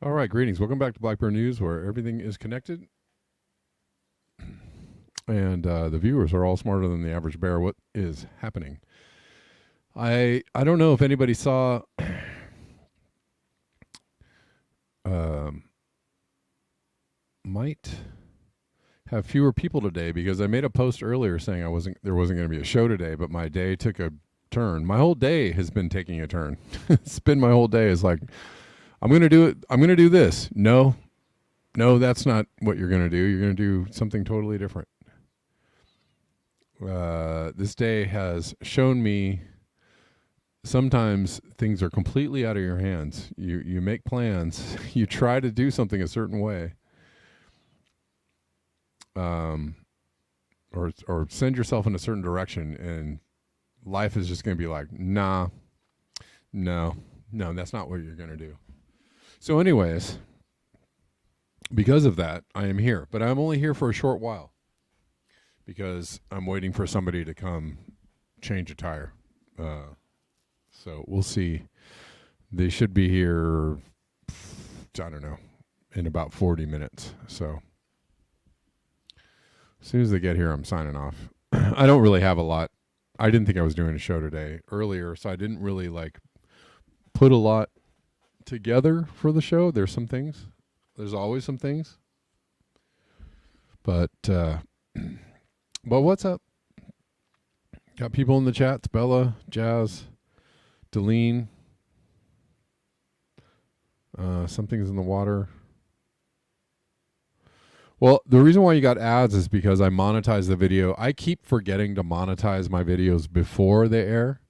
All right, greetings. Welcome back to Blackburn News, where everything is connected, and the viewers are all smarter than the average bear. What is happening? I don't know if anybody saw. Um, might have fewer people today because I made a post earlier saying there wasn't going to be a show today, but my day took a turn. My whole day has been taking a turn. It's been my whole day is like I'm going to do it. I'm going to do this. No, that's not what you're going to do. You're going to do something totally different. This day has shown me sometimes things are completely out of your hands. You make plans, you try to do something a certain way, or send yourself in a certain direction, and life is just going to be like, nah, no, that's not what you're going to do. So, anyways, because of that, I am here, but I'm only here for a short while because I'm waiting for somebody to come change a tire. So we'll see. They should be here, I don't know, in about 40 minutes. So as soon as they get here, I'm signing off. I don't really have a lot. I didn't think I was doing a show today earlier, so I didn't really put a lot together for the show. There's some things. There's always some things. But what's up? Got people in the chats. Bella, Jazz, Deline. Something's in the water. Well, the reason why you got ads is because I monetize the video. I keep forgetting to monetize my videos before they air.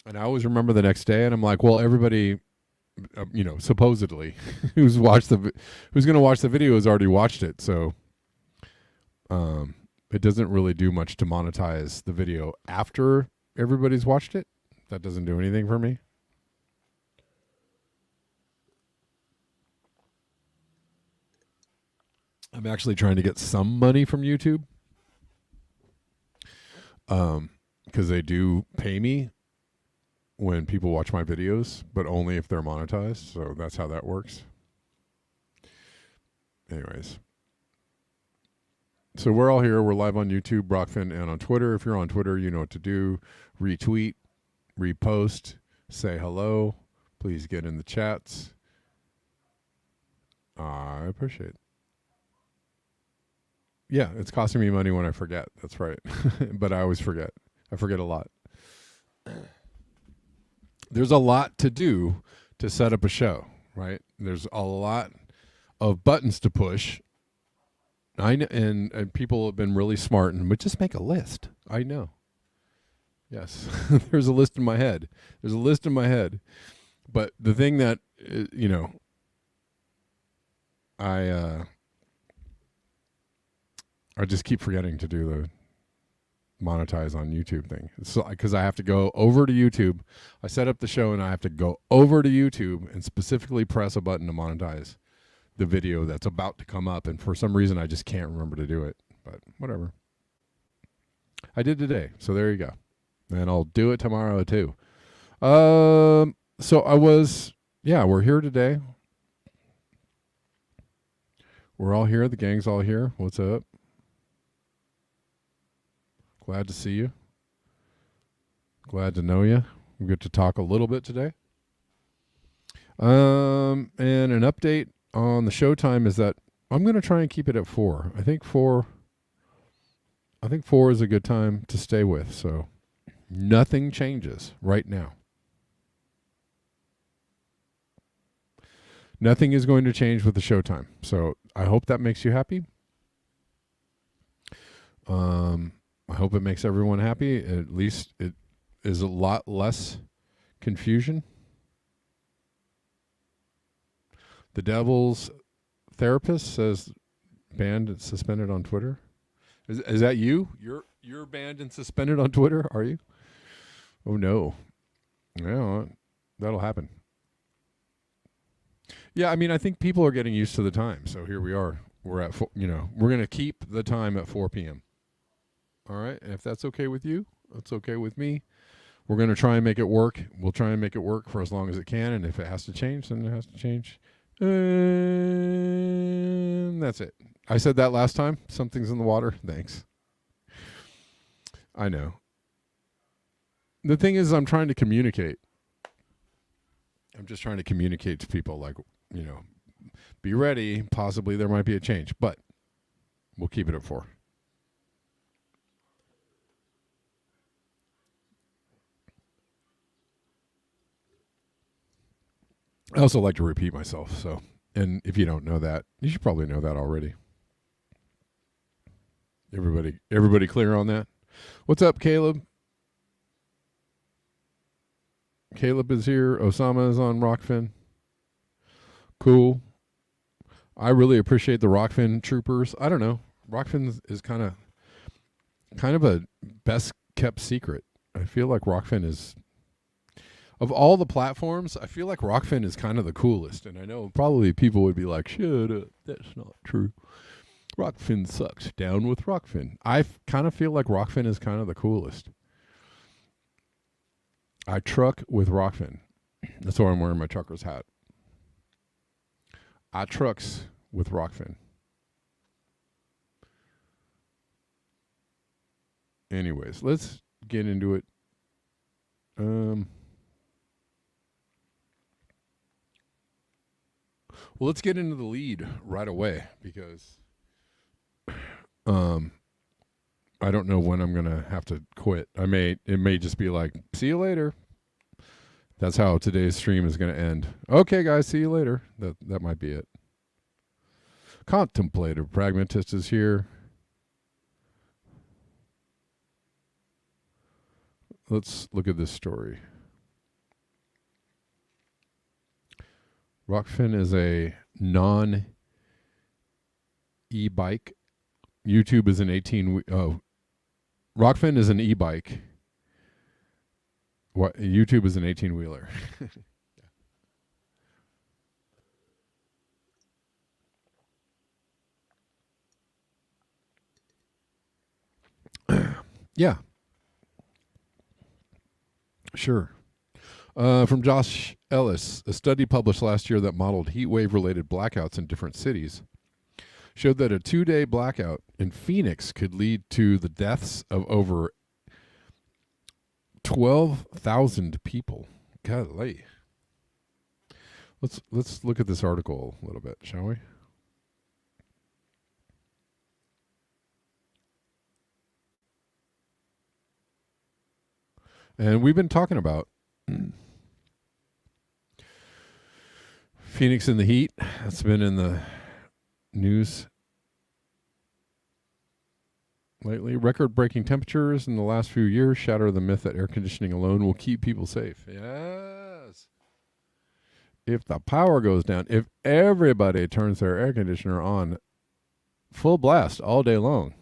And I always remember the next day, and I'm like, well, everybody, supposedly, who's going to watch the video has already watched it. So it doesn't really do much to monetize the video after everybody's watched it. That doesn't do anything for me. I'm actually trying to get some money from YouTube, because they do pay me when people watch my videos, but only if they're monetized. So that's how that works. Anyways. So we're all here. We're live on YouTube, Brockfin, and on Twitter. If you're on Twitter, you know what to do. Retweet, repost, say hello. Please get in the chats. I appreciate it. Yeah, it's costing me money when I forget. That's right. But I always forget. I forget a lot. There's a lot to do to set up a show, right? There's a lot of buttons to push. I know, and people have been really smart and would just make a list. I know. Yes, there's a list in my head. There's a list in my head. But the thing that I just keep forgetting to do the monetize on YouTube thing. So because I have to go over to YouTube, I set up the show and I have to go over to YouTube and specifically press a button to monetize the video that's about to come up, and for some reason I just can't remember to do it, but whatever. I did today, so there you go. And I'll do it tomorrow too. So we're here today. We're all here. The gang's all here. What's up? Glad to see you. Glad to know you. We get to talk a little bit today. And an update on the showtime is that I'm going to try and keep it at 4. I think 4 is a good time to stay with. So nothing changes right now. Nothing is going to change with the showtime. So I hope that makes you happy. I hope it makes everyone happy. At least it is a lot less confusion. The Devil's Therapist says banned and suspended on Twitter. Is that you? You're banned and suspended on Twitter, are you? Oh no. Yeah, that'll happen. Yeah, I mean, I think people are getting used to the time. So here we are. We're at we're going to keep the time at 4 p.m. All right? And if that's okay with you, that's okay with me. We're going to try and make it work. We'll try and make it work for as long as it can, and if it has to change, then it has to change. And that's it. I said that last time. Something's in the water. Thanks. I know. The thing is, I'm trying to communicate. I'm just trying to communicate to people, like, you know, be ready. Possibly there might be a change, but we'll keep it at 4. I also like to repeat myself. So, and if you don't know that, you should probably know that already. Everybody clear on that? What's up, Caleb? Caleb is here. Osama is on Rockfin. Cool. I really appreciate the Rockfin troopers. I don't know. Rockfin is kind of a best kept secret. I feel like Rockfin is, of all the platforms, I feel like Rockfin is kind of the coolest. And I know probably people would be like, shut up, that's not true. Rockfin sucks. Down with Rockfin. I kind of feel like Rockfin is kind of the coolest. I truck with Rockfin. That's why I'm wearing my trucker's hat. I trucks with Rockfin. Anyways, let's get into it. Well, let's get into the lead right away because I don't know when I'm gonna have to quit. It may just be like, see you later. That's how today's stream is gonna end. Okay, guys, see you later. That might be it. Contemplative Pragmatist is here. Let's look at this story. Rockfin is a non e-bike. YouTube is an 18. Rockfin is an e-bike. What? YouTube is an 18-wheeler. Yeah. Sure. From Josh Ellis, a study published last year that modeled heat wave related blackouts in different cities showed that a 2-day blackout in Phoenix could lead to the deaths of over 12,000 people. Golly. Let's look at this article a little bit, shall we? And we've been talking about Phoenix in the heat. That's been in the news lately. Record-breaking temperatures in the last few years shatter the myth that air conditioning alone will keep people safe. Yes. If the power goes down, if everybody turns their air conditioner on full blast all day long,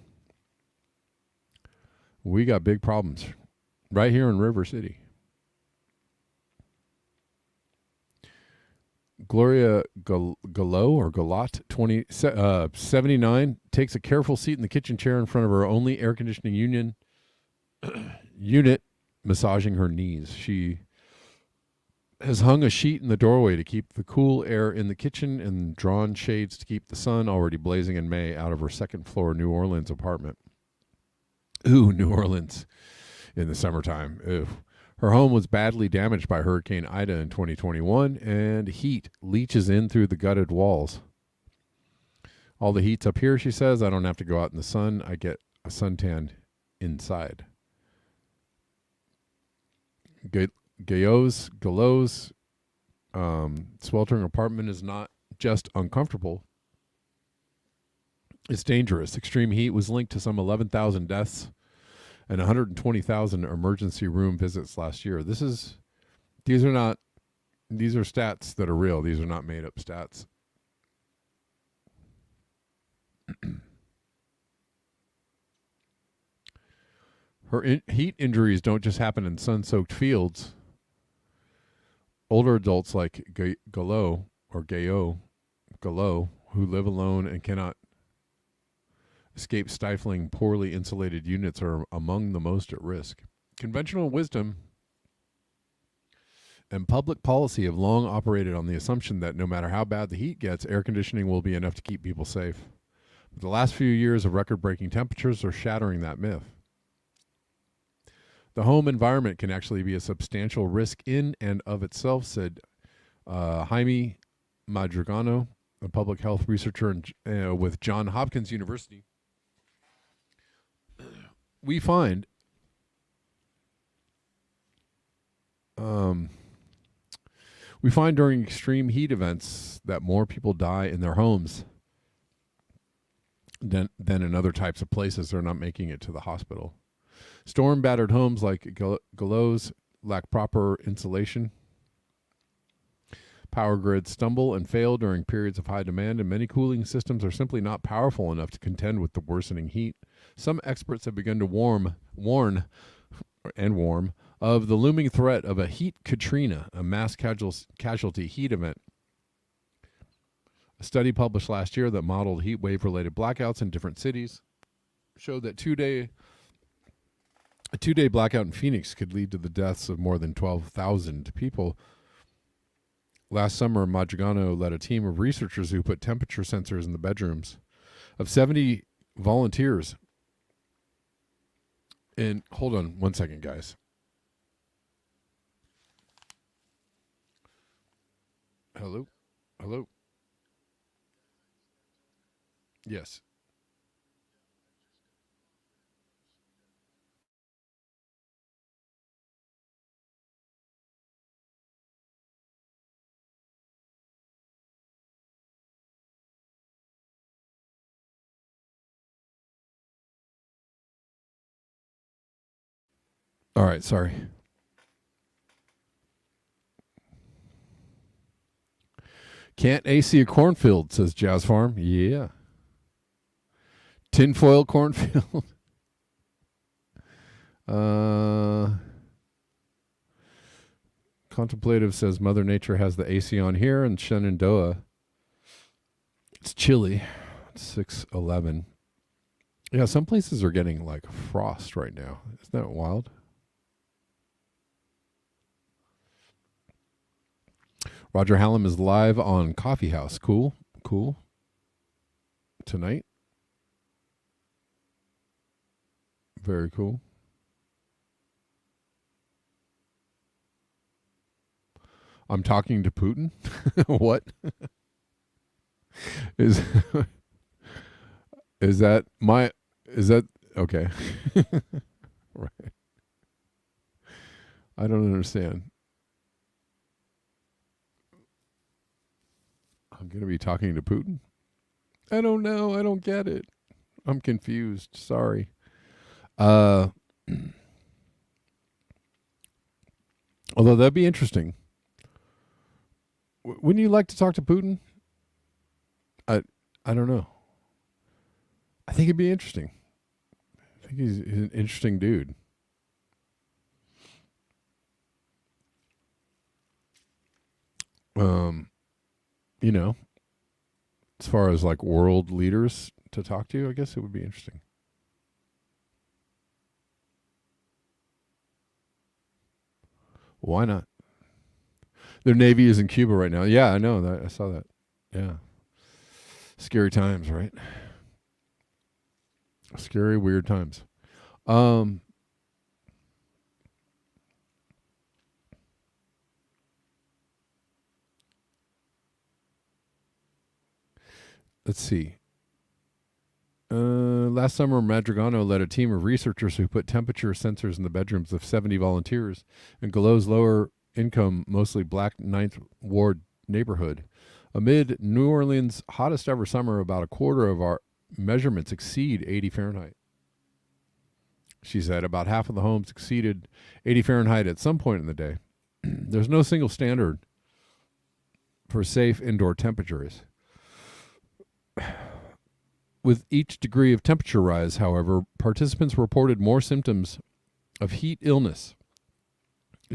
we got big problems right here in River City. Gloria Galot, 79, takes a careful seat in the kitchen chair in front of her only air conditioning unit, massaging her knees. She has hung a sheet in the doorway to keep the cool air in the kitchen and drawn shades to keep the sun, already blazing in May, out of her second-floor New Orleans apartment. Ooh, New Orleans in the summertime. Ew. Her home was badly damaged by Hurricane Ida in 2021, and heat leaches in through the gutted walls. All the heat's up here, she says. I don't have to go out in the sun. I get a suntan inside. Gayot's sweltering apartment is not just uncomfortable. It's dangerous. Extreme heat was linked to some 11,000 deaths and 120,000 emergency room visits last year. These are stats that are real. These are not made up stats. Her heat injuries don't just happen in sun-soaked fields. Older adults like Gayot, who live alone and cannot escape stifling, poorly insulated units, are among the most at risk. Conventional wisdom and public policy have long operated on the assumption that no matter how bad the heat gets, air conditioning will be enough to keep people safe. But the last few years of record-breaking temperatures are shattering that myth. The home environment can actually be a substantial risk in and of itself, said Jaime Madrigano, a public health researcher with Johns Hopkins University. We find during extreme heat events that more people die in their homes than in other types of places. They're not making it to the hospital. Storm-battered homes like Gallows lack proper insulation. Power grids stumble and fail during periods of high demand, and many cooling systems are simply not powerful enough to contend with the worsening heat. Some experts have begun to warn of the looming threat of a heat Katrina, a mass casualty heat event. A study published last year that modeled heat wave-related blackouts in different cities showed that a two-day blackout in Phoenix could lead to the deaths of more than 12,000 people. Last summer, Madrigano led a team of researchers who put temperature sensors in the bedrooms of 70 volunteers. And hold on one second, guys. Hello? Hello? Yes. All right, sorry. Can't AC a cornfield, says Jazz Farm. Yeah. Tinfoil cornfield. Contemplative says Mother Nature has the AC on here in Shenandoah. It's chilly. It's 6:11. Yeah, some places are getting like frost right now. Isn't that wild? Roger Hallam is live on Coffee House. Cool. Tonight. Very cool. I'm talking to Putin? What? Is that okay? Right. I don't understand. I'm going to be talking to Putin? I don't know. I don't get it. I'm confused. Sorry. Although that'd be interesting. Wouldn't you like to talk to Putin? I don't know. I think it'd be interesting. I think he's an interesting dude. You know, as far as like world leaders to talk to, I guess it would be interesting. Why not? Their Navy is in Cuba right now. Yeah, I know that. I saw that. Yeah. Scary times, right? Scary, weird times. Let's see. Last summer, Madrigano led a team of researchers who put temperature sensors in the bedrooms of 70 volunteers in Gallows' lower income, mostly black 9th Ward neighborhood. Amid New Orleans' hottest ever summer, about a quarter of our measurements exceed 80 Fahrenheit. She said about half of the homes exceeded 80 Fahrenheit at some point in the day. There's no single standard for safe indoor temperatures. With each degree of temperature rise, however, participants reported more symptoms of heat illness,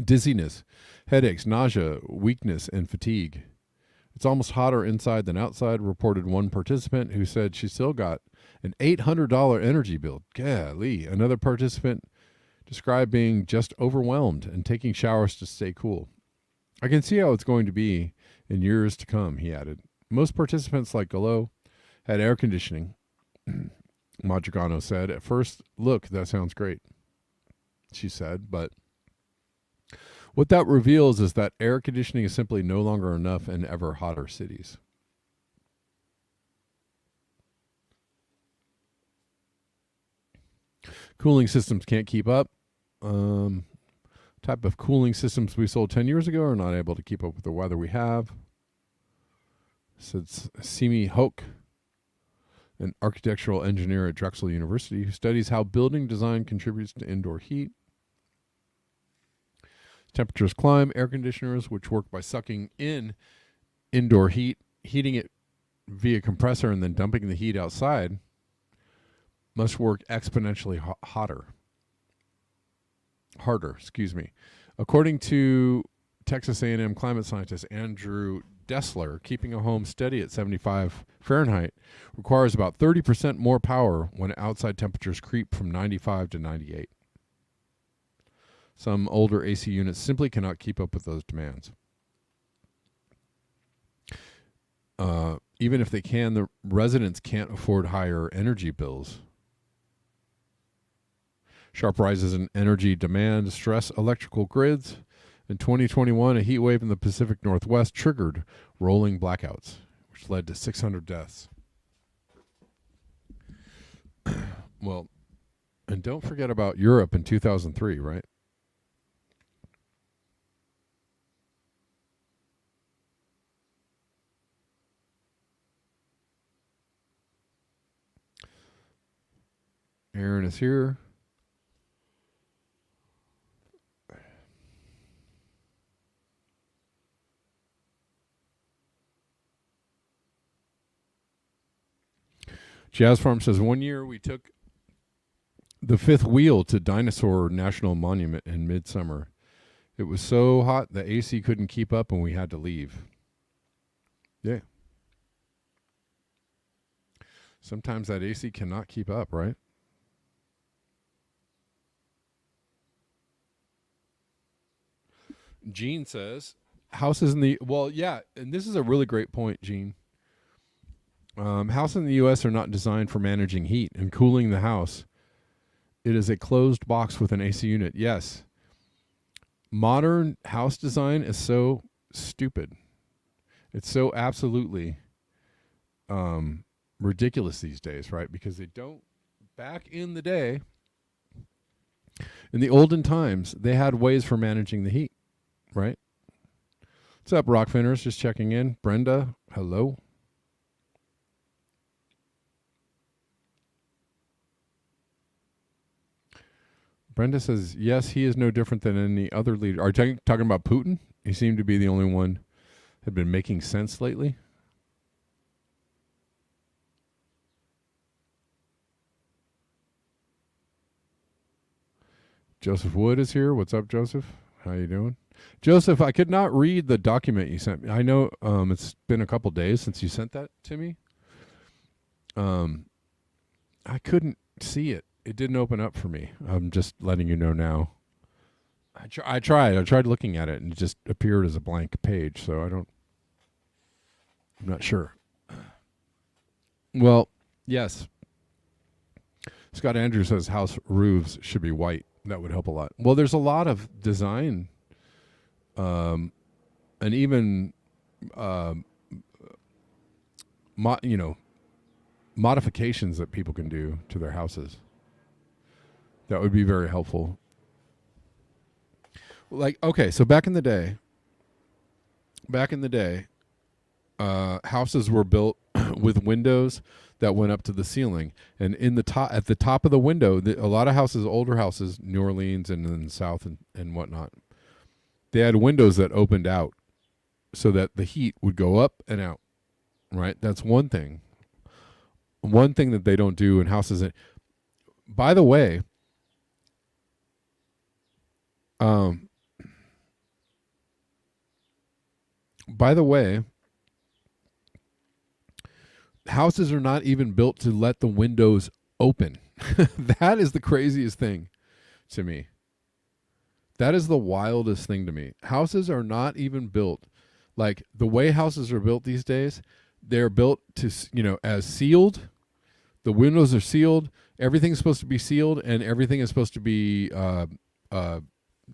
dizziness, headaches, nausea, weakness, and fatigue. It's almost hotter inside than outside, reported one participant who said she still got an $800 energy bill. Golly. Another participant described being just overwhelmed and taking showers to stay cool. I can see how it's going to be in years to come, he added. Most participants like Gallo had air conditioning. Madrigano said, at first look, that sounds great, she said, but what that reveals is that air conditioning is simply no longer enough in ever hotter cities. Cooling systems can't keep up. Type of cooling systems we sold 10 years ago are not able to keep up with the weather we have. Said Simi Hoke, an architectural engineer at Drexel University, who studies how building design contributes to indoor heat. Temperatures climb. Air conditioners, which work by sucking in indoor heat, heating it via compressor, and then dumping the heat outside, must work exponentially harder. According to Texas A&M climate scientist Andrew Dessler, keeping a home steady at 75 Fahrenheit requires about 30% more power when outside temperatures creep from 95 to 98. Some older AC units simply cannot keep up with those demands. Even if they can, the residents can't afford higher energy bills. Sharp rises in energy demand stress electrical grids. In 2021, a heat wave in the Pacific Northwest triggered rolling blackouts, which led to 600 deaths. Well, and don't forget about Europe in 2003, right? Aaron is here. Jazz Farm says, one year we took the fifth wheel to Dinosaur National Monument in midsummer. It was so hot the AC couldn't keep up and we had to leave. Yeah. Sometimes that AC cannot keep up, right? Gene says, houses in the... Well, yeah, and this is a really great point, Gene. Houses in the U.S. are not designed for managing heat and cooling the house. It is a closed box with an AC unit. Yes. Modern house design is so stupid. It's so absolutely ridiculous these days, right? Because they don't... Back in the day, in the olden times, they had ways for managing the heat, right? What's up, Rockfinners? Just checking in. Brenda, hello. Brenda says, yes, he is no different than any other leader. Are you talking about Putin? He seemed to be the only one had been making sense lately. Joseph Wood is here. What's up, Joseph? How you doing? Joseph, I could not read the document you sent me. I know it's been a couple days since you sent that to me. I couldn't see it. It didn't open up for me. I'm just letting you know now. I tried looking at it and it just appeared as a blank page, so I'm not sure. Well, yes. Scott Andrews says house roofs should be white. That would help a lot. Well, there's a lot of design and even modifications that people can do to their houses. That would be very helpful. Like, okay, so back in the day, houses were built with windows that went up to the ceiling, and at the top of the window, a lot of houses, older houses, New Orleans and in the South and whatnot, they had windows that opened out so that the heat would go up and out. Right, that's one thing. One thing that they don't do in houses. By the way, houses are not even built to let the windows open. That is the craziest thing to me. That is the wildest thing to me. Houses are not even built like the way houses are built these days. They're built to, as sealed. The windows are sealed. Everything's supposed to be sealed, and everything is supposed to be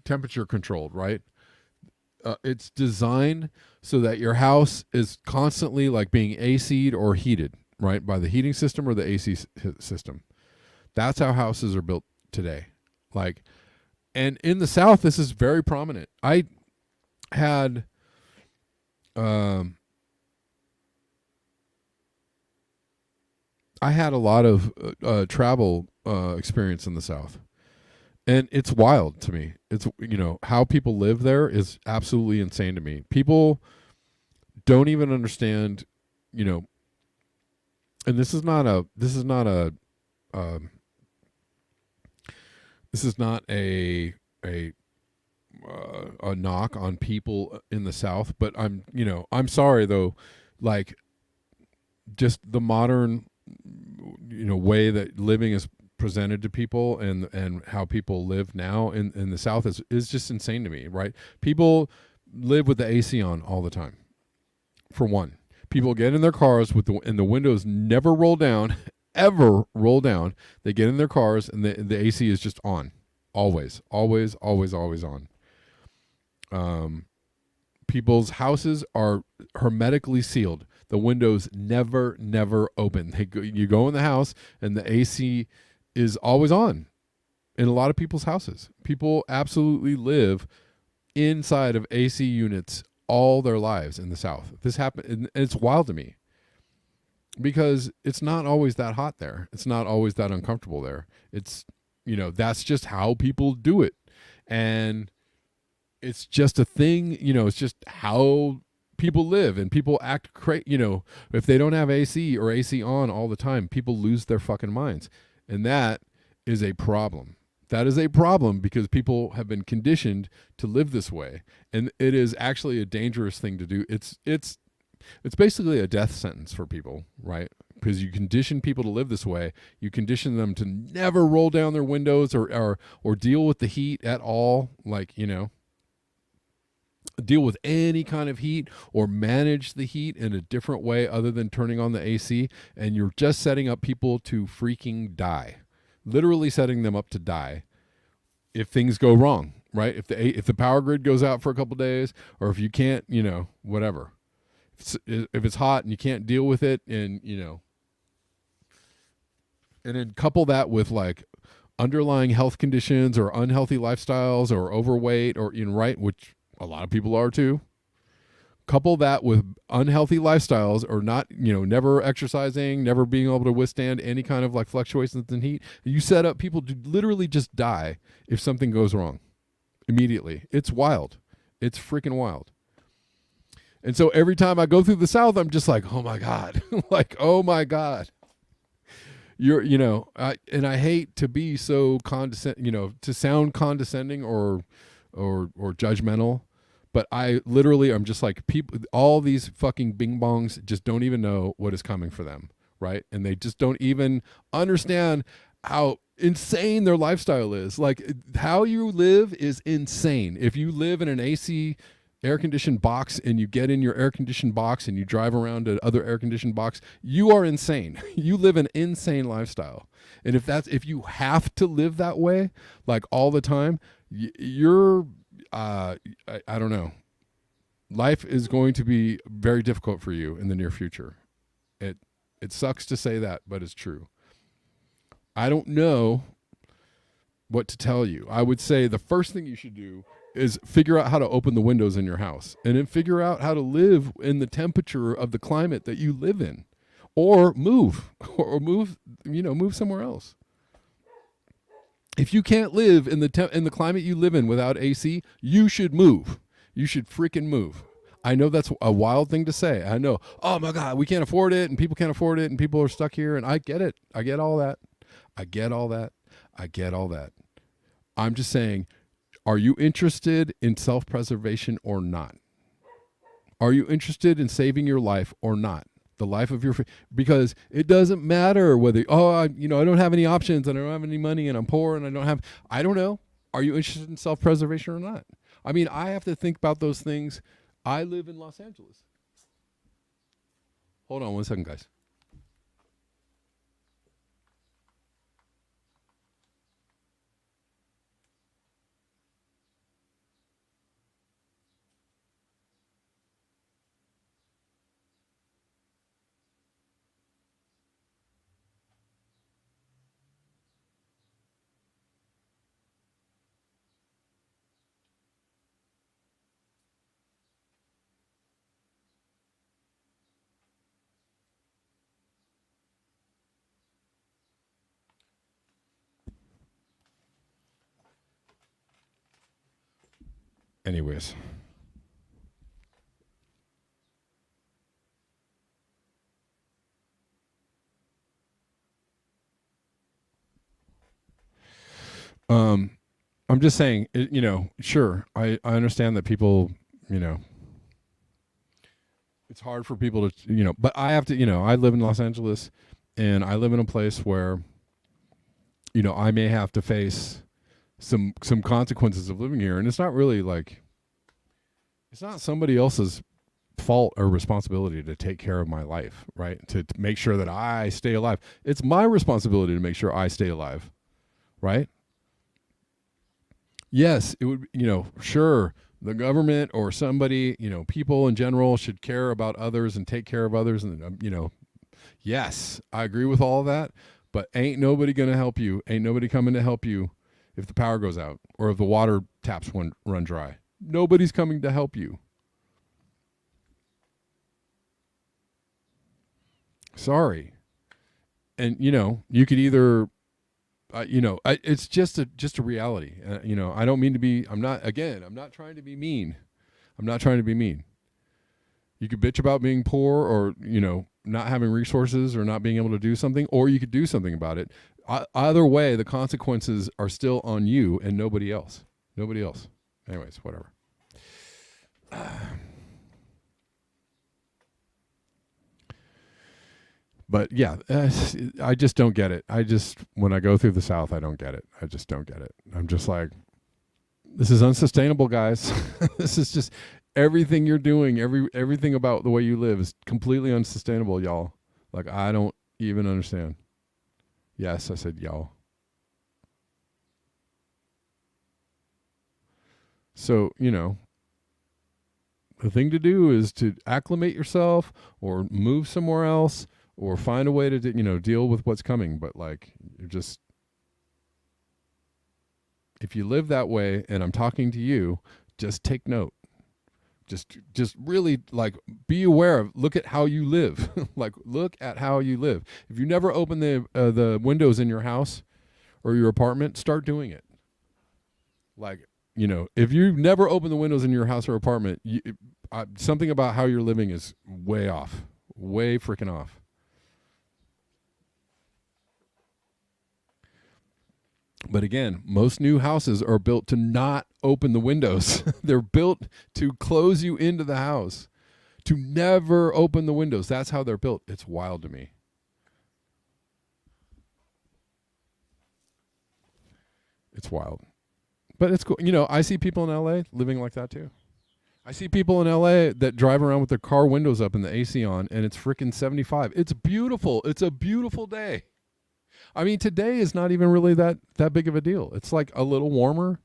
temperature controlled, right? It's designed so that your house is constantly like being AC'd or heated, right, by the heating system or the AC system. That's how houses are built today. Like, and in the South, this is very prominent. I had, I had a lot of travel experience in the South. And it's wild to me. It's, how people live there is absolutely insane to me. People don't even understand, and this is not a knock on people in the South, but I'm sorry though, like just the modern, way that living is presented to people and how people live now in the South is just insane to me, right? People live with the AC on all the time. For one, people get in their cars and the windows never roll down, ever roll down. They get in their cars and the AC is just on, always on. People's houses are hermetically sealed. The windows never open. You go in the house and the AC is always on in a lot of people's houses. People absolutely live inside of AC units all their lives in the South. This happened, and it's wild to me because it's not always that hot there. It's not always that uncomfortable there. It's, that's just how people do it. And it's just a thing, it's just how people live, and people act crazy. If they don't have AC or AC on all the time, people lose their fucking minds. And that is a problem. That is a problem because people have been conditioned to live this way. And it is actually a dangerous thing to do. It's basically a death sentence for people, right? Because you condition people to live this way. You condition them to never roll down their windows or deal with the heat at all. Like, deal with any kind of heat or manage the heat in a different way other than turning on the AC, and you're just setting up people to freaking die. Literally setting them up to die if things go wrong, right? If the power grid goes out for a couple days, or if you can't, whatever. If it's hot and you can't deal with it, and and then couple that with like underlying health conditions or unhealthy lifestyles or overweight or right, which a lot of people are too. Couple that with unhealthy lifestyles or not, never exercising, never being able to withstand any kind of like fluctuations in heat. You set up people to literally just die if something goes wrong immediately. It's wild. It's freaking wild. And so every time I go through the South, I'm just like, oh my God, like, oh my God. I hate to be so condescending, to sound condescending or judgmental. But I literally, I'm just like, people, all these fucking bing bongs just don't even know what is coming for them, right? And they just don't even understand how insane their lifestyle is. Like, how you live is insane. If you live in an AC air-conditioned box and you get in your air-conditioned box and you drive around to other air-conditioned box, you are insane. You live an insane lifestyle. And if you have to live that way, like all the time, you're... I don't know. Life is going to be very difficult for you in the near future. It sucks to say that, but it's true. I don't know what to tell you. I would say the first thing you should do is figure out how to open the windows in your house, and then figure out how to live in the temperature of the climate that you live in, or move somewhere else. If you can't live in the climate you live in without AC, you should move. You should freaking move. I know that's a wild thing to say. I know, oh my God, we can't afford it, and people can't afford it, and people are stuck here, and I get it. I get all that. I'm just saying, are you interested in self-preservation or not? Are you interested in saving your life or not? The life of your, because it doesn't matter whether, I don't have any options and I don't have any money and I'm poor and I don't know. Are you interested in self-preservation or not? I mean, I have to think about those things. I live in Los Angeles. Hold on one second, guys. Anyways. I'm just saying, sure, I understand that people, it's hard for people to, but I have to, I live in Los Angeles and I live in a place where, I may have to face some consequences of living here. And it's not really like, it's not somebody else's fault or responsibility to take care of my life, right? To make sure that I stay alive. It's my responsibility to make sure I stay alive, right? Yes, it would, sure, the government or somebody, people in general should care about others and take care of others. And, yes, I agree with all of that, but ain't nobody going to help you. Ain't nobody coming to help you if the power goes out or if the water taps run dry. Nobody's coming to help you. Sorry. And, you could either it's just a reality. I don't mean to be. I'm not trying to be mean. I'm not trying to be mean. You could bitch about being poor, or not having resources, or not being able to do something, or you could do something about it. Either way, the consequences are still on you and nobody else. Nobody else. Anyways, whatever. But yeah, I just don't get it. When I go through the South, I don't get it. I just don't get it. I'm just like, this is unsustainable, guys. This is just everything you're doing, everything about the way you live is completely unsustainable, y'all. Like, I don't even understand. Yes, I said y'all. So, the thing to do is to acclimate yourself or move somewhere else or find a way to, deal with what's coming. But like, if you live that way and I'm talking to you, just take note. Just really, like, be aware of, look at how you live. Like, look at how you live. If you never open the windows in your house or your apartment, start doing it. Like, if you never open the windows in your house or apartment, something about how you're living is way off, way freaking off. But again, most new houses are built to not open the windows. They're built to close you into the house, to never open the windows. That's how they're built. It's wild to me. It's wild. But it's cool. I see people in LA living like that too. I see people in LA that drive around with their car windows up and the AC on, and it's freaking 75. It's beautiful. It's a beautiful day. I mean, today is not even really that big of a deal. It's like a little warmer.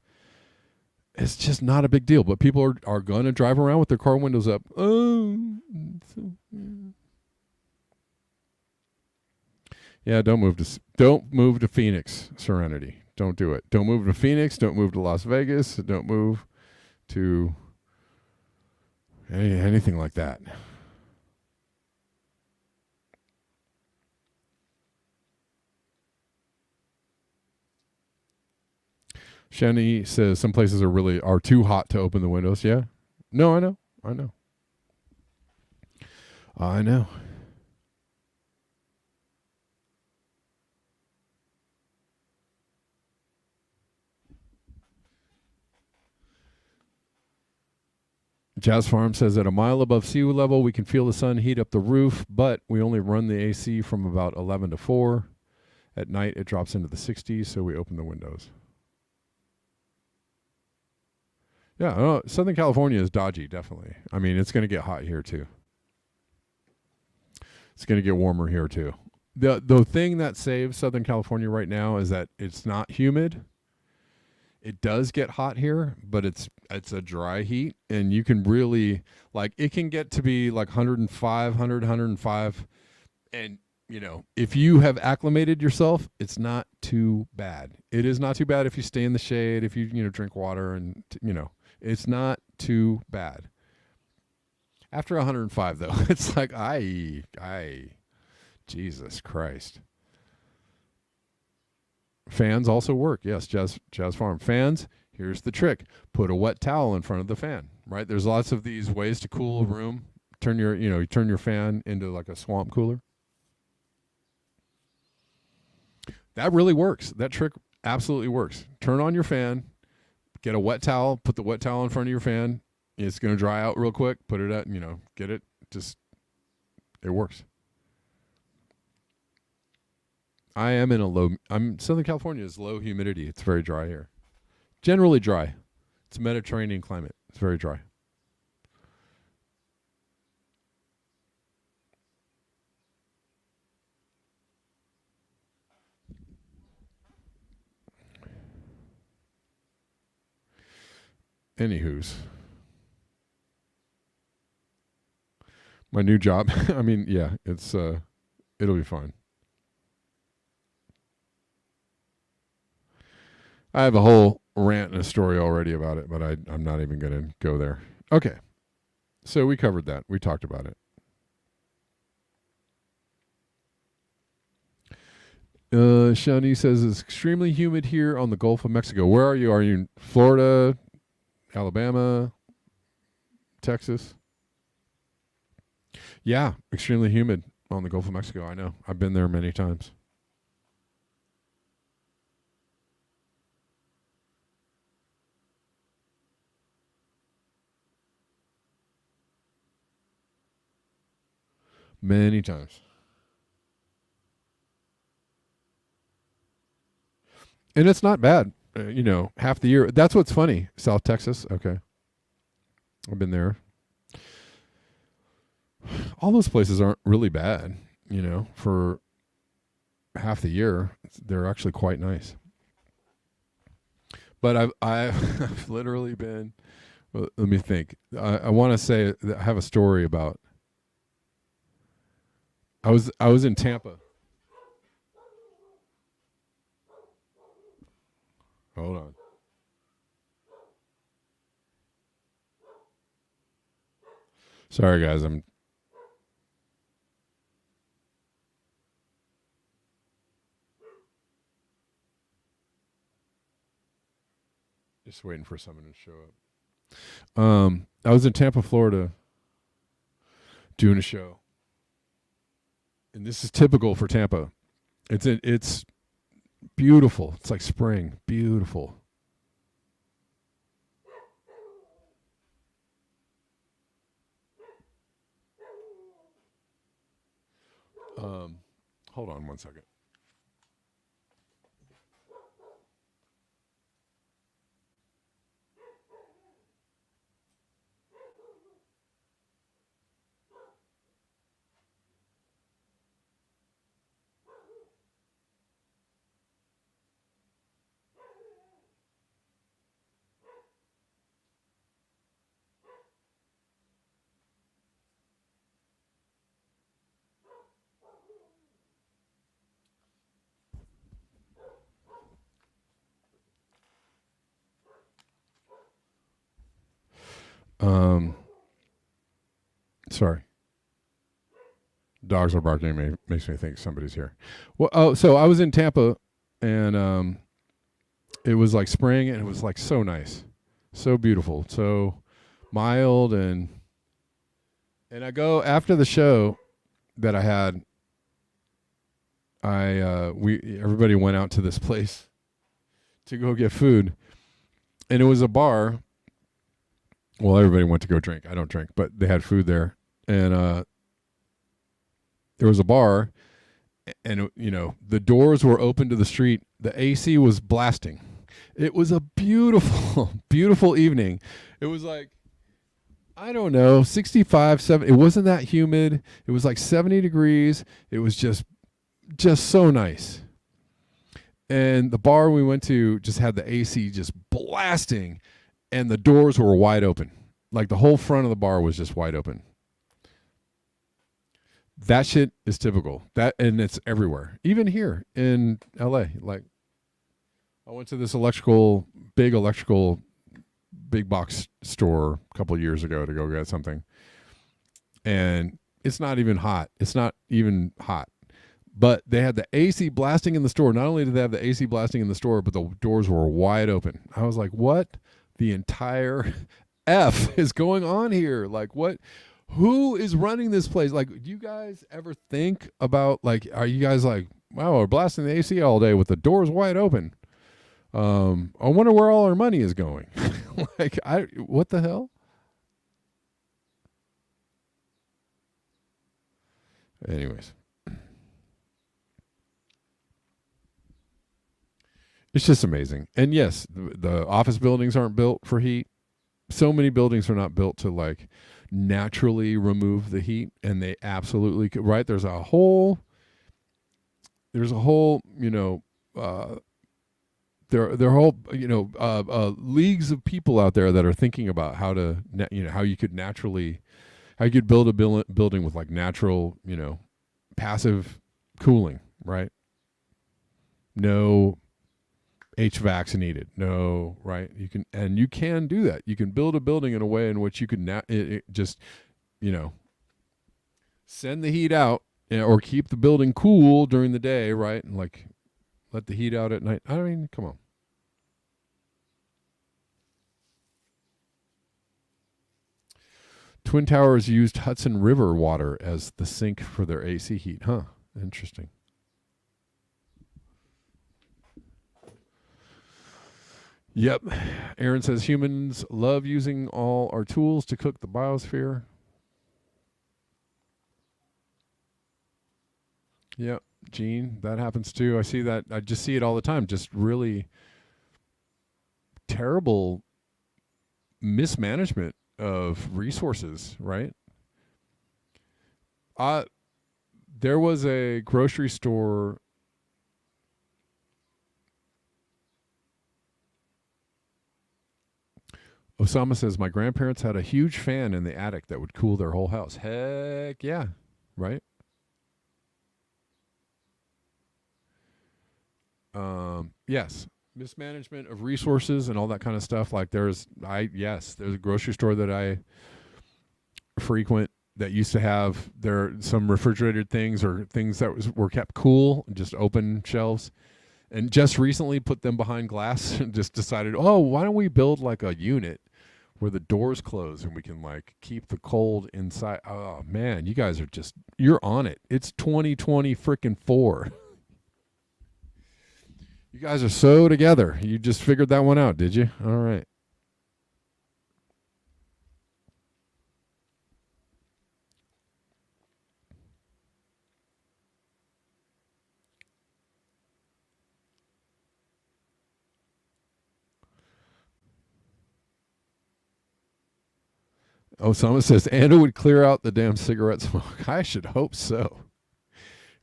It's just not a big deal. But people are going to drive around with their car windows up. Yeah, don't move to Phoenix, Serenity. Don't do it. Don't move to Phoenix. Don't move to Las Vegas. Don't move to anything like that. Shani says some places are too hot to open the windows. Yeah. No, I know. Jazz Farm says at a mile above sea level, we can feel the sun heat up the roof, but we only run the AC from about 11 to 4. At night, it drops into the 60s, so we open the windows. Yeah, Southern California is dodgy, definitely. I mean, it's going to get hot here too. It's going to get warmer here too. The thing that saves Southern California right now is that it's not humid. It does get hot here, but it's a dry heat, and you can really, like, it can get to be like 105, 105, and if you have acclimated yourself, it's not too bad. It is not too bad if you stay in the shade, if you drink water, and it's not too bad. After 105 though, it's like I Jesus Christ. Fans also work. Yes, Jazz Farm. Fans, here's the trick. Put a wet towel in front of the fan, right? There's lots of these ways to cool a room. You turn your fan into like a swamp cooler. That really works. That trick absolutely works. Turn on your fan, get a wet towel, put the wet towel in front of your fan. It's going to dry out real quick. Put it at, get it. It works. Southern California is low humidity. It's very dry here. Generally dry. It's a Mediterranean climate. It's very dry. Anywho's. My new job. I mean, yeah, it'll be fine. I have a whole rant and a story already about it, but I'm not even going to go there. Okay. So we covered that. We talked about it. Shani says it's extremely humid here on the Gulf of Mexico. Where are you? Are you in Florida, Alabama, Texas? Yeah, extremely humid on the Gulf of Mexico. I know. I've been there many times. Many times. And it's not bad. Half the year. That's what's funny. South Texas. Okay. I've been there. All those places aren't really bad, for half the year. They're actually quite nice. But I've literally been, well, let me think. I want to say that I have a story about, I was in Tampa. Hold on. Sorry guys, I'm just waiting for someone to show up. I was in Tampa, Florida, doing a show, and this is typical for Tampa. It's beautiful. It's like spring, beautiful. Hold on one second. Sorry. Dogs are barking. Makes me think somebody's here. Well, so I was in Tampa, and it was like spring, and it was like so nice, so beautiful, so mild, and I go after the show that I had. Everybody went out to this place to go get food, and it was a bar. Well, everybody went to go drink. I don't drink, but they had food there, and there was a bar, and the doors were open to the street. The AC was blasting. It was a beautiful, beautiful evening. It was like, I don't know, 65, 70. It wasn't that humid. It was like 70 degrees. It was just so nice. And the bar we went to just had the AC just blasting, and the doors were wide open. Like the whole front of the bar was just wide open. That shit is typical. That, and it's everywhere. Even here in LA. Like, I went to this big box store a couple of years ago to go get something. And it's not even hot. It's not even hot. But they had the AC blasting in the store. Not only did they have the AC blasting in the store, but the doors were wide open. I was like, what the entire F is going on here? Like, what? Who is running this place? Like, do you guys ever think about, like, are you guys like, wow, we're blasting the AC all day with the doors wide open? I wonder where all our money is going. Like, what the hell? Anyways. It's just amazing. And yes, the office buildings aren't built for heat. So many buildings are not built to like naturally remove the heat, and they absolutely could, right? There's a whole, you know, there are whole, you know, leagues of people out there that are thinking about how to, you know, how you could build a building with like natural, you know, passive cooling, right? No HVAC's needed. No, right? You can do that. You can build a building in a way in which you can just, you know, send the heat out, or keep the building cool during the day, right? And like let the heat out at night. I mean, come on. Twin Towers used Hudson River water as the sink for their AC heat. Huh. Interesting. Yep. Aaron says humans love using all our tools to cook the biosphere. Yep. Gene, that happens too. I see that. I just see it all the time. Just really terrible mismanagement of resources, right? There was a grocery store. Osama says, my grandparents had a huge fan in the attic that would cool their whole house. Heck yeah, right? Yes, mismanagement of resources and all that kind of stuff. Like there's a grocery store that I frequent that used to have some refrigerated things or things that were kept cool, just open shelves, and just recently put them behind glass and just decided, oh, why don't we build like a unit where the doors close and we can like keep the cold inside. Oh man, you guys are you're on it. It's 2020 freaking 4. You guys are so together. You just figured that one out, did you? All right. Osama says Anna would clear out the damn cigarette smoke. I should hope so.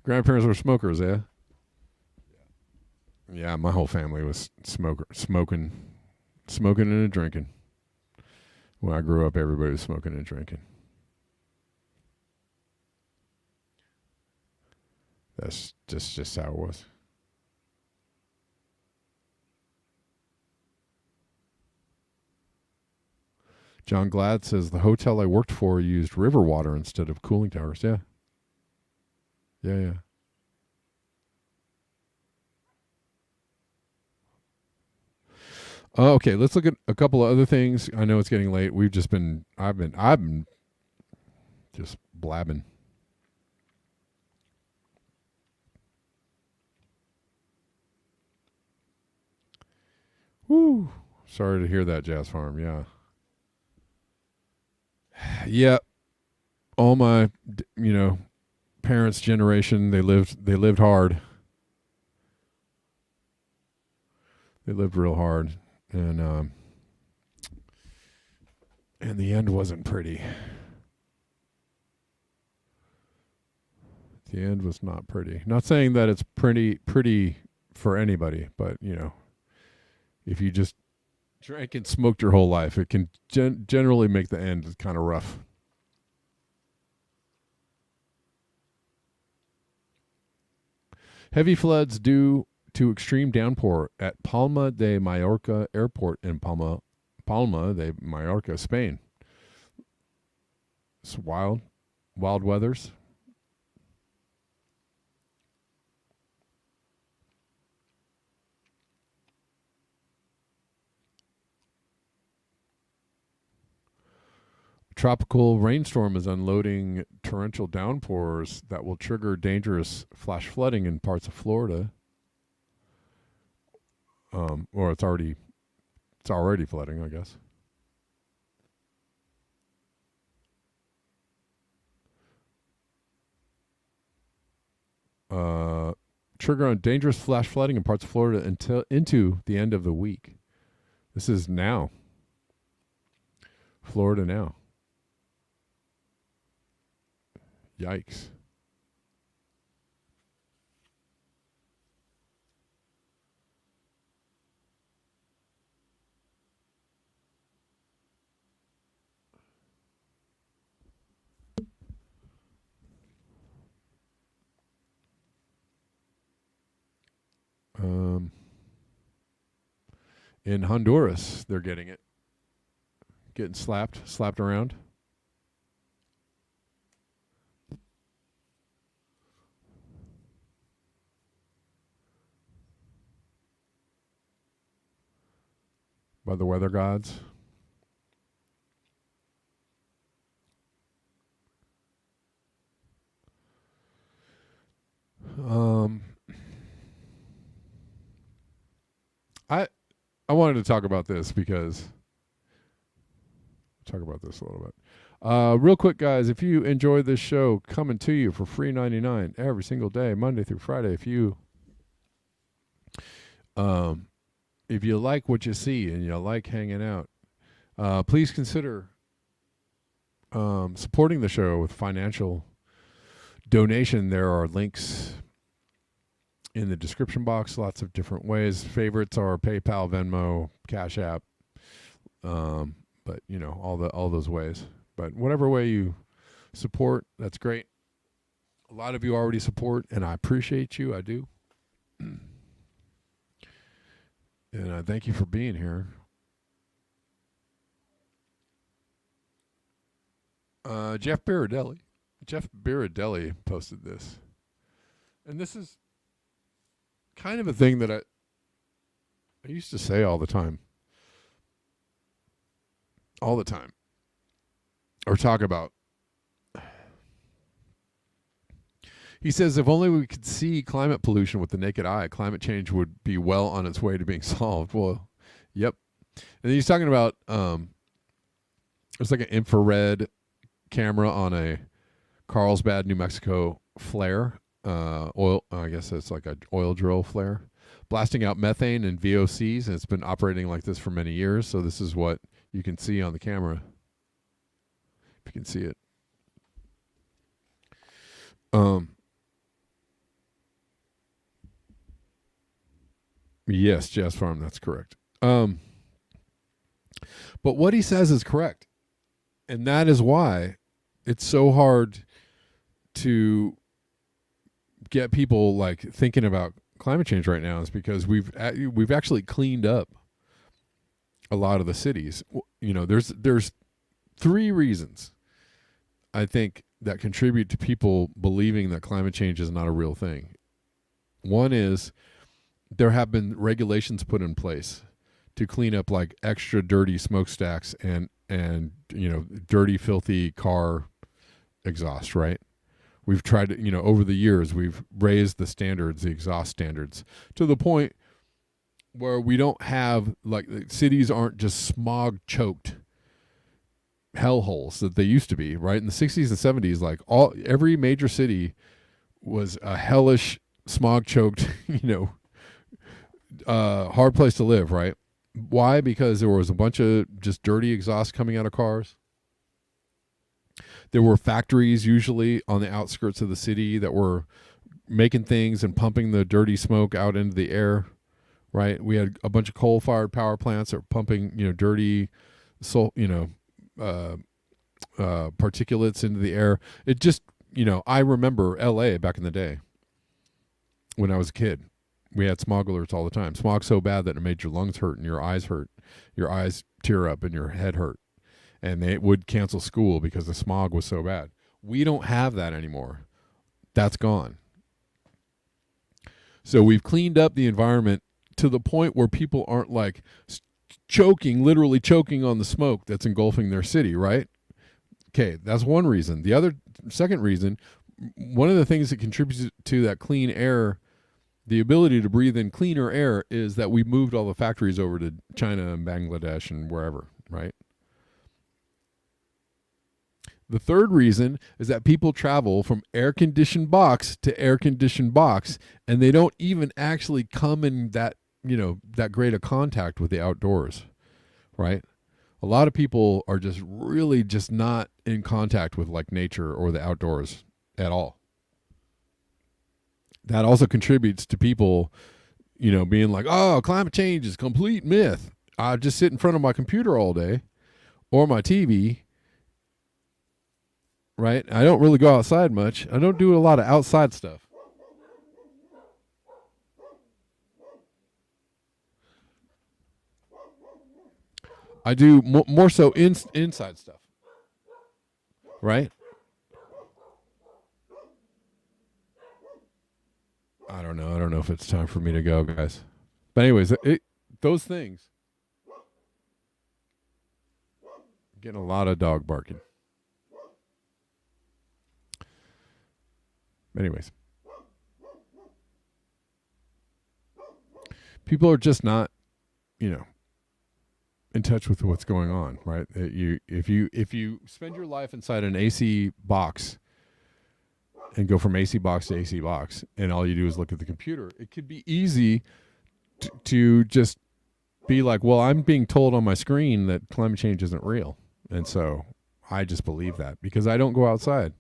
Grandparents were smokers, yeah? Yeah, my whole family was smoking and drinking. When I grew up, everybody was smoking and drinking. That's just how it was. John Glad says the hotel I worked for used river water instead of cooling towers. Yeah. Yeah. Okay, let's look at a couple of other things. I know it's getting late. I've been just blabbing. Woo. Sorry to hear that, Jazz Farm. Yeah. Yeah. All my, parents' generation, they lived hard. They lived real hard, and the end wasn't pretty. The end was not pretty. Not saying that it's pretty for anybody, but if you just drank and smoked your whole life, it can generally make the end kind of rough. Heavy floods due to extreme downpour at Palma de Mallorca Airport in Palma de Mallorca, Spain. It's wild weathers. Tropical rainstorm is unloading torrential downpours that will trigger dangerous flash flooding in parts of Florida. Or it's already flooding, I guess. Trigger on dangerous flash flooding in parts of Florida into the end of the week. This is now. Florida now. Yikes. In Honduras, they're getting slapped around. By the weather gods. I wanted to talk about this because talk about this a little bit. Real quick, guys, if you enjoy this show coming to you for free 99 every single day, Monday through Friday, if you like what you see and you like hanging out, please consider supporting the show with financial donation. There are links in the description box, lots of different ways. Favorites are PayPal, Venmo, Cash App, but all those ways. But whatever way you support, that's great. A lot of you already support, and I appreciate you. I do. And I thank you for being here. Jeff Baradelli posted this. And this is kind of a thing that I used to say all the time. Or talk about. He says, if only we could see climate pollution with the naked eye, climate change would be well on its way to being solved. Well, yep. And he's talking about it's like an infrared camera on a Carlsbad, New Mexico flare. Oil, I guess it's like an oil drill flare, blasting out methane and VOCs, and it's been operating like this for many years. So this is what you can see on the camera, if you can see it. Yes, Jazz Farm, that's correct. But what he says is correct, and that is why it's so hard to get people like thinking about climate change right now, is because we've actually cleaned up a lot of the cities. There's three reasons I think that contribute to people believing that climate change is not a real thing. One is there have been regulations put in place to clean up like extra dirty smokestacks and dirty, filthy car exhaust, right? We've tried to, over the years, we've raised the standards, the exhaust standards, to the point where we don't have, like, cities aren't just smog-choked hellholes that they used to be, right? In the 60s and 70s, like, every major city was a hellish, smog-choked, hard place to live, right? Why? Because there was a bunch of just dirty exhaust coming out of cars. There were factories usually on the outskirts of the city that were making things and pumping the dirty smoke out into the air, right? We had a bunch of coal-fired power plants that were pumping, dirty, particulates into the air. It just, I remember L.A. back in the day when I was a kid. We had smog alerts all the time. Smog so bad that it made your lungs hurt and your eyes hurt. Your eyes tear up and your head hurt. And they would cancel school because the smog was so bad. We don't have that anymore. That's gone. So we've cleaned up the environment to the point where people aren't like literally choking on the smoke that's engulfing their city, right? Okay, that's one reason. The second reason, one of the things that contributes to that clean air, the ability to breathe in cleaner air, is that we moved all the factories over to China and Bangladesh and wherever, right? The third reason is that people travel from air-conditioned box to air-conditioned box, and they don't even actually come in that great a contact with the outdoors, right? A lot of people are just really just not in contact with like nature or the outdoors at all. That also contributes to people, being like, oh, climate change is a complete myth. I just sit in front of my computer all day or my TV, right? I don't really go outside much. I don't do a lot of outside stuff. I do more so inside stuff, right? I don't know. I don't know if it's time for me to go, guys. But anyways, those things. Getting a lot of dog barking. Anyways. People are just not, in touch with what's going on, right? If you spend your life inside an AC box and go from AC box to AC box, and all you do is look at the computer, it could be easy to just be like, well, I'm being told on my screen that climate change isn't real. And so I just believe that because I don't go outside.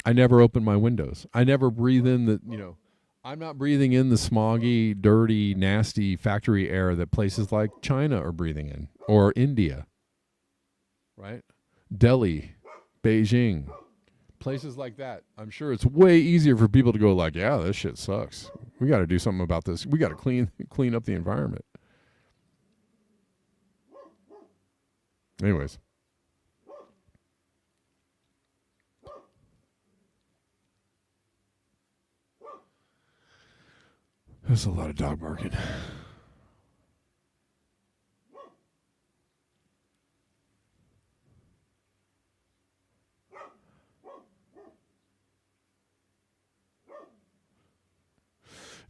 I never open my windows. I never breathe in I'm not breathing in the smoggy, dirty, nasty factory air that places like China are breathing in, or India, right? Delhi, Beijing, places like that. I'm sure it's way easier for people to go like, yeah, this shit sucks. We got to do something about this. We got to clean up the environment. Anyways. There's a lot of dog barking.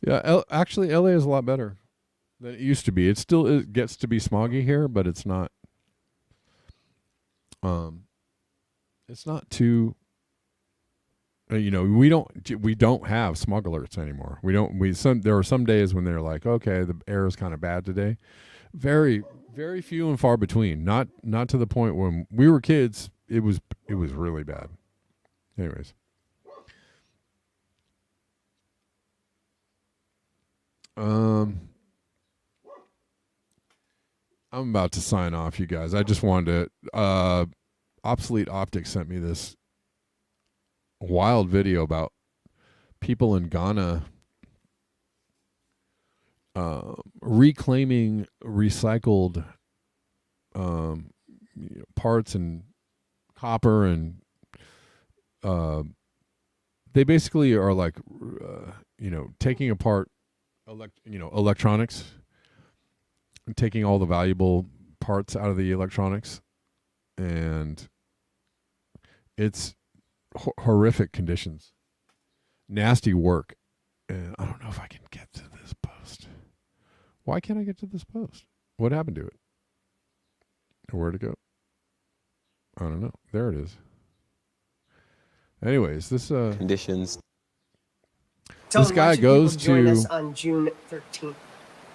Yeah, actually, LA is a lot better than it used to be. It gets to be smoggy here, but it's not. It's not too. We don't have smog alerts anymore. There are some days when they're like, okay, the air is kind of bad today. Very, very few and far between. Not to the point when we were kids. It was really bad. Anyways. I'm about to sign off, you guys. I just wanted to. Obsolete Optics sent me this wild video about people in Ghana reclaiming recycled parts and copper, and they basically are like taking apart electronics and taking all the valuable parts out of the electronics, and it's horrific conditions, nasty work. And I don't know if I can get to this post. Why can't I get to this post? What happened to it? Where'd it go? I don't know. There it is. Anyways, this conditions. This guy goes join to us on June 13th.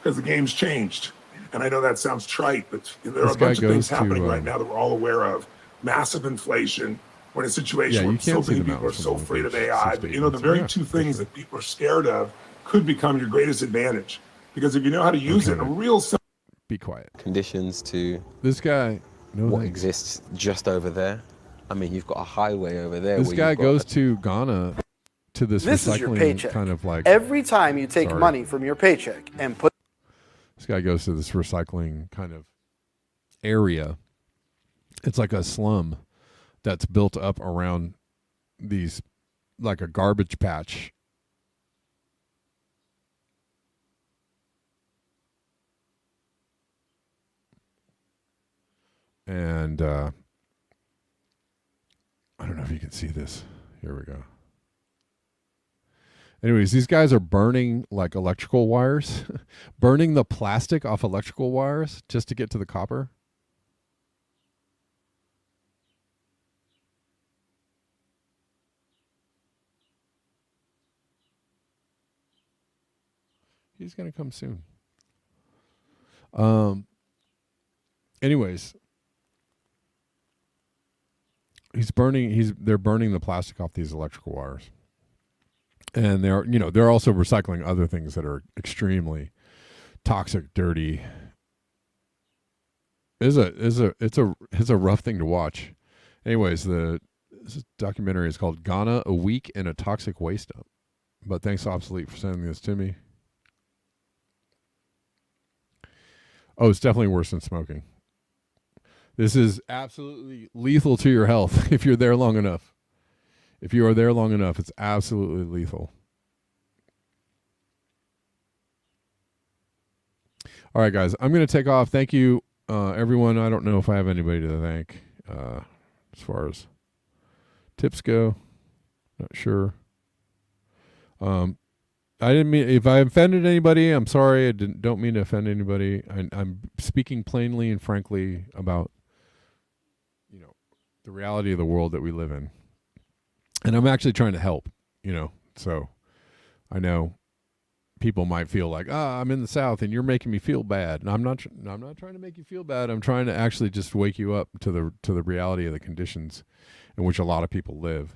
Because the game's changed. And I know that sounds trite, but there are a bunch of things happening right now that we're all aware of. Massive inflation. We're in a situation where so many people are so afraid of AI. But the very two things that people are scared of could become your greatest advantage. Because if you know how to use it in a real sense. Be quiet. Conditions to this guy. What exists just over there. I mean, you've got a highway over there. This guy goes to Ghana to this is your recycling paycheck. kind of like. Every time you take money from your paycheck and put. This guy goes to this recycling kind of area. It's like a slum that's built up around these, like a garbage patch. And I don't know if you can see this. Here we go. Anyways, these guys are burning like electrical wires, burning the plastic off electrical wires just to get to the copper. He's going to come soon. Anyways, they're burning the plastic off these electrical wires. And they're also recycling other things that are extremely toxic, dirty. It's a rough thing to watch. Anyways, this documentary is called Ghana: A Week in a Toxic Waste Dump. But thanks Obsolete for sending this to me. Oh, it's definitely worse than smoking. This is absolutely lethal to your health if you're there long enough. If you are there long enough, it's absolutely lethal. All right, guys, I'm going to take off. Thank you, everyone. I don't know if I have anybody to thank as far as tips go. Not sure. I didn't mean, if I offended anybody, I'm sorry. I don't mean to offend anybody. I'm speaking plainly and frankly about, the reality of the world that we live in. And I'm actually trying to help, so I know people might feel like, I'm in the South and you're making me feel bad. And I'm not trying to make you feel bad. I'm trying to actually just wake you up to the reality of the conditions in which a lot of people live.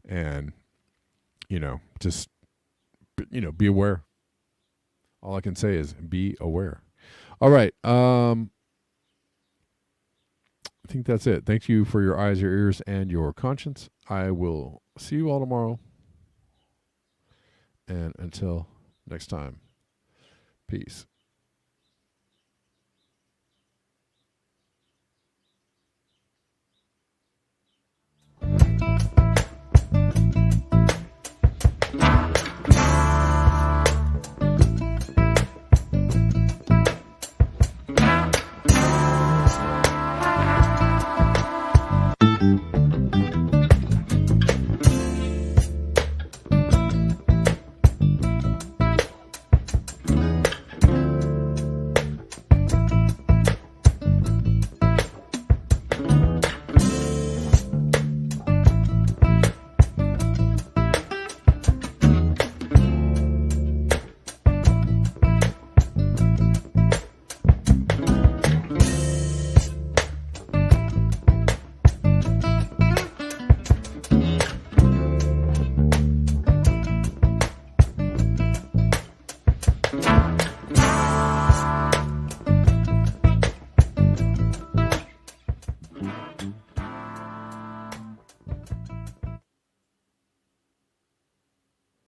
And, just, be aware. All I can say is be aware. All right. I think that's it. Thank you for your eyes, your ears, and your conscience. I will see you all tomorrow. And until next time, peace. Thank you.